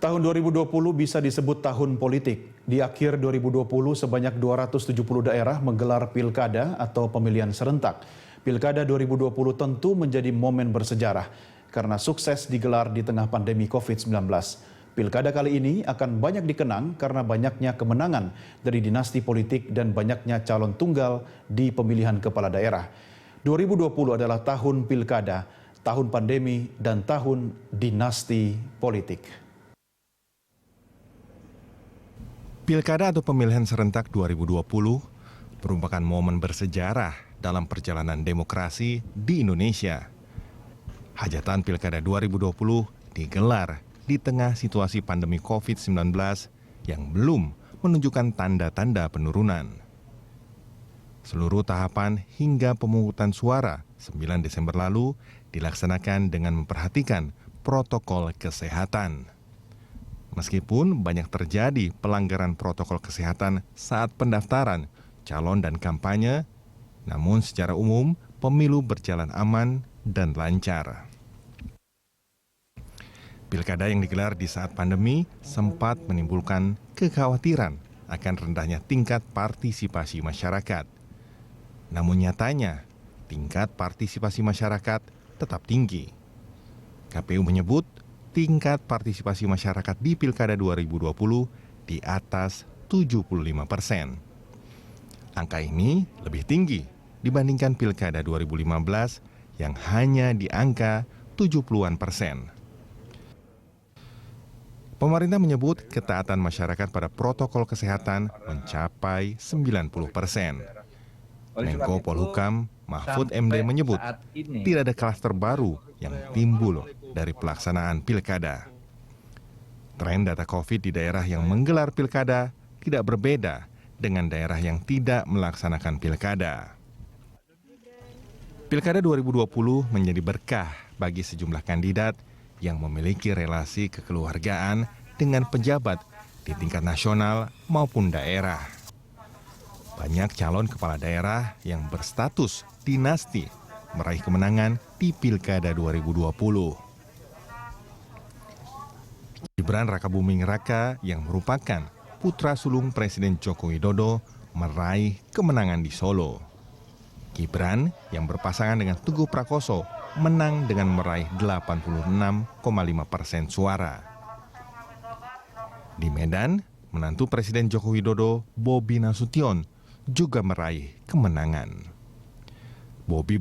Tahun 2020 bisa disebut tahun politik. Di akhir 2020 sebanyak 270 daerah menggelar pilkada atau pemilihan serentak. Pilkada 2020 tentu menjadi momen bersejarah karena sukses digelar di tengah pandemi COVID-19. Pilkada kali ini akan banyak dikenang karena banyaknya kemenangan dari dinasti politik dan banyaknya calon tunggal di pemilihan kepala daerah. 2020 adalah tahun pilkada, tahun pandemi, dan tahun dinasti politik. Pilkada atau pemilihan serentak 2020 merupakan momen bersejarah dalam perjalanan demokrasi di Indonesia. Hajatan Pilkada 2020 digelar di tengah situasi pandemi COVID-19 yang belum menunjukkan tanda-tanda penurunan. Seluruh tahapan hingga pemungutan suara 9 Desember lalu dilaksanakan dengan memperhatikan protokol kesehatan. Meskipun banyak terjadi pelanggaran protokol kesehatan saat pendaftaran, calon dan kampanye, namun secara umum pemilu berjalan aman dan lancar. Pilkada yang digelar di saat pandemi sempat menimbulkan kekhawatiran akan rendahnya tingkat partisipasi masyarakat. Namun nyatanya, tingkat partisipasi masyarakat tetap tinggi. KPU menyebut tingkat partisipasi masyarakat di Pilkada 2020 di atas 75%. Angka ini lebih tinggi dibandingkan Pilkada 2015 yang hanya di angka 70-an%. Pemerintah menyebut ketaatan masyarakat pada protokol kesehatan mencapai 90%. Menko Polhukam Mahfud MD menyebut tidak ada klaster baru yang timbul dari pelaksanaan pilkada. Tren data COVID di daerah yang menggelar pilkada tidak berbeda dengan daerah yang tidak melaksanakan pilkada. Pilkada 2020 menjadi berkah bagi sejumlah kandidat yang memiliki relasi kekeluargaan dengan pejabat di tingkat nasional maupun daerah. Banyak calon kepala daerah yang berstatus dinasti meraih kemenangan di Pilkada 2020. Gibran Rakabuming Raka yang merupakan putra sulung Presiden Joko Widodo meraih kemenangan di Solo. Gibran yang berpasangan dengan Teguh Prakoso menang dengan meraih 86,5% suara. Di Medan, menantu Presiden Joko Widodo, Bobi Nasution, juga meraih kemenangan. Bobi